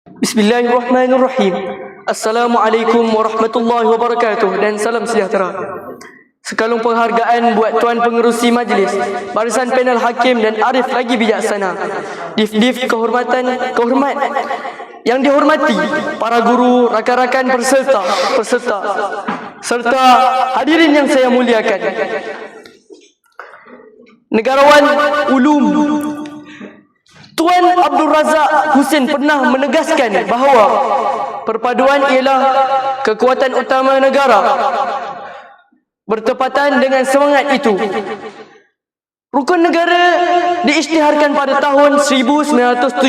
Bismillahirrahmanirrahim. Assalamualaikum warahmatullahi wabarakatuh dan salam sejahtera. Sekalung penghargaan buat Tuan Pengerusi Majlis, barisan panel hakim dan arif lagi bijaksana. Dif-dif kehormat yang dihormati para guru, rakan-rakan peserta serta hadirin yang saya muliakan. Negarawan ulum Tuan Abdul Razak Husin pernah menegaskan bahawa perpaduan ialah kekuatan utama negara. Bertepatan dengan semangat itu, rukun negara diisytiharkan pada tahun 1970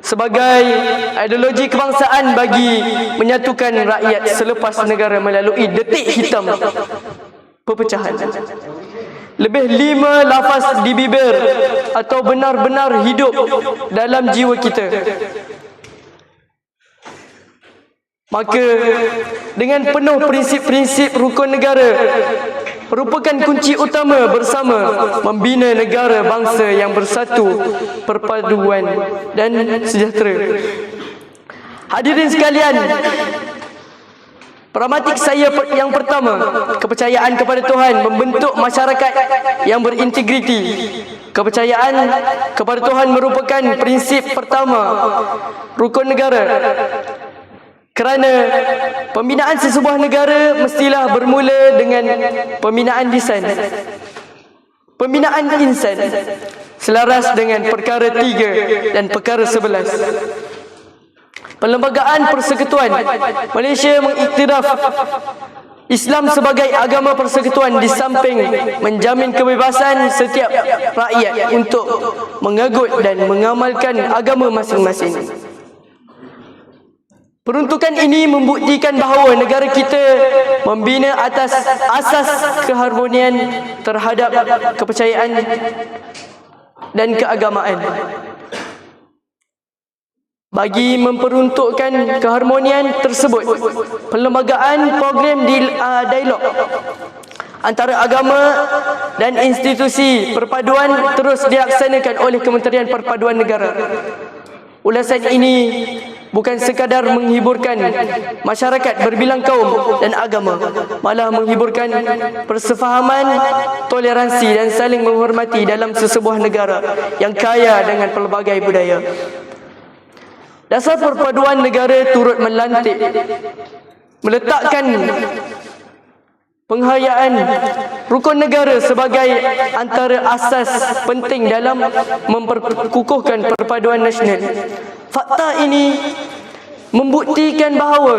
sebagai ideologi kebangsaan bagi menyatukan rakyat selepas negara melalui detik hitam perpecahan. Lebih 5 lafaz di bibir atau benar-benar hidup dalam jiwa kita. Maka dengan penuh prinsip-prinsip rukun negara merupakan kunci utama bersama membina negara bangsa yang bersatu, perpaduan dan sejahtera. Hadirin sekalian, pragmatik saya yang pertama, kepercayaan kepada Tuhan membentuk masyarakat yang berintegriti. Kepercayaan kepada Tuhan merupakan prinsip pertama rukun negara. Kerana pembinaan sesebuah negara mestilah bermula dengan pembinaan lisan, pembinaan insan, selaras dengan perkara 3 dan perkara 11. Perlembagaan Persekutuan Malaysia mengiktiraf Islam sebagai agama persekutuan di samping menjamin kebebasan setiap rakyat untuk mengagut dan mengamalkan agama masing-masing. Peruntukan ini membuktikan bahawa negara kita membina atas asas keharmonian terhadap kepercayaan dan keagamaan. Bagi memperuntukkan keharmonian tersebut, perlembagaan program dialog antara agama dan institusi perpaduan terus dilaksanakan oleh Kementerian Perpaduan Negara. Ulasan ini bukan sekadar menghiburkan masyarakat berbilang kaum dan agama, malah menghiburkan persefahaman, toleransi dan saling menghormati dalam sesebuah negara yang kaya dengan pelbagai budaya. Dasar perpaduan negara turut melantik, meletakkan penghayaan rukun negara sebagai antara asas penting dalam memperkukuhkan perpaduan nasional. Fakta ini membuktikan bahawa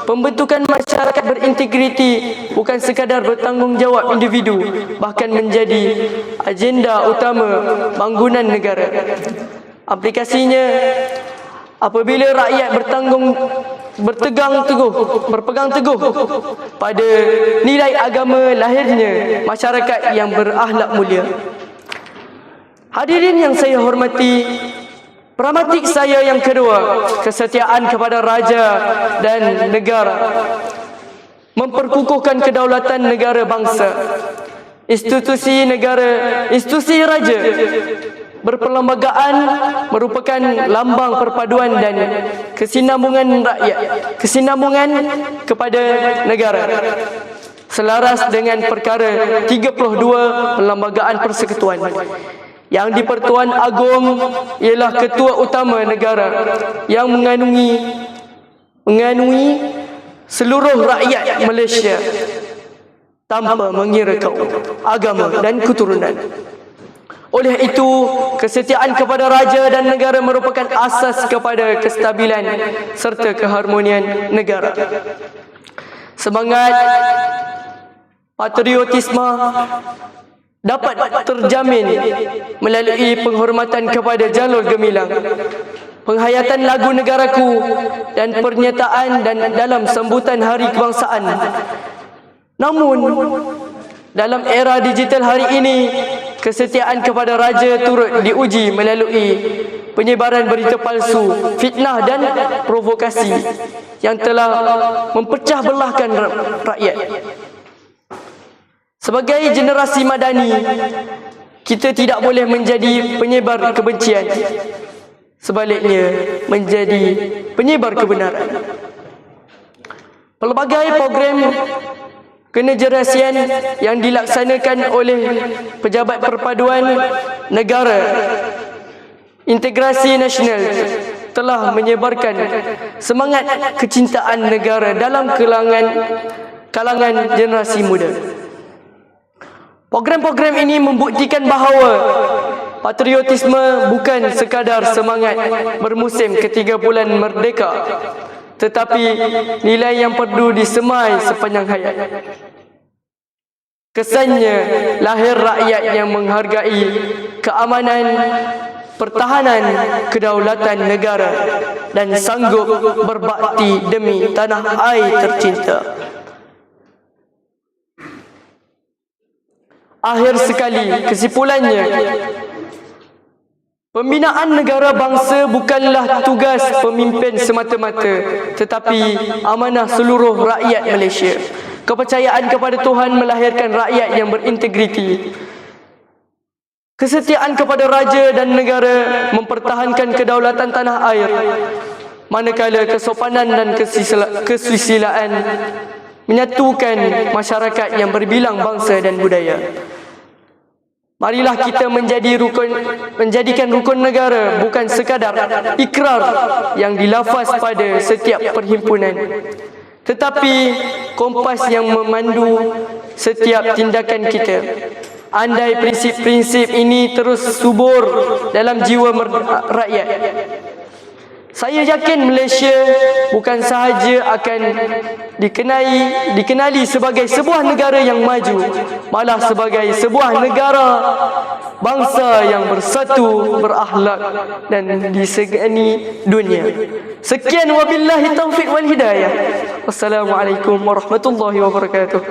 pembentukan masyarakat berintegriti bukan sekadar bertanggungjawab individu, bahkan menjadi agenda utama bangunan negara. Aplikasinya, apabila rakyat berpegang teguh pada nilai agama, lahirnya masyarakat yang berakhlak mulia. Hadirin yang saya hormati, pragmatik saya yang kedua, kesetiaan kepada raja dan negara. Memperkukuhkan kedaulatan negara bangsa. Institusi negara, institusi raja berperlembagaan merupakan lambang perpaduan dan kesinambungan rakyat, kesinambungan kepada negara. Selaras dengan perkara 32 Perlembagaan Persekutuan, yang di-Pertuan Agong ialah ketua utama negara yang menganungi seluruh rakyat Malaysia tanpa mengira kaum, agama dan keturunan. Oleh itu, kesetiaan kepada raja dan negara merupakan asas kepada kestabilan serta keharmonian negara. Semangat patriotisme dapat terjamin melalui penghormatan kepada jalur gemilang, penghayatan lagu negaraku dan pernyataan dan dalam sambutan Hari Kebangsaan. Namun, dalam era digital hari ini, kesetiaan kepada raja turut diuji melalui penyebaran berita palsu, fitnah dan provokasi yang telah mempecah belahkan rakyat. Sebagai generasi madani, kita tidak boleh menjadi penyebar kebencian. Sebaliknya, menjadi penyebar kebenaran. Pelbagai program kenegarasian yang dilaksanakan oleh Pejabat Perpaduan Negara Integrasi Nasional telah menyebarkan semangat kecintaan negara dalam kalangan generasi muda. Program-program ini membuktikan bahawa patriotisme bukan sekadar semangat bermusim ketiga bulan merdeka, tetapi nilai yang perlu disemai sepanjang hayat. Kesannya lahir rakyat yang menghargai keamanan, pertahanan kedaulatan negara dan sanggup berbakti demi tanah air tercinta. Akhir sekali, kesimpulannya, pembinaan negara bangsa bukanlah tugas pemimpin semata-mata, tetapi amanah seluruh rakyat Malaysia. Kepercayaan kepada Tuhan melahirkan rakyat yang berintegriti. Kesetiaan kepada raja dan negara mempertahankan kedaulatan tanah air, manakala kesopanan dan kesusilaan menyatukan masyarakat yang berbilang bangsa dan budaya. Marilah kita menjadikan rukun negara bukan sekadar ikrar yang dilafaz pada setiap perhimpunan, tetapi kompas yang memandu setiap tindakan kita. Andai prinsip-prinsip ini terus subur dalam jiwa rakyat, saya yakin Malaysia bukan sahaja akan dikenali sebagai sebuah negara yang maju, malah sebagai sebuah negara bangsa yang bersatu, berakhlak dan disegani dunia. Sekian, wabillahi taufiq wal hidayah. Wassalamualaikum warahmatullahi wabarakatuh.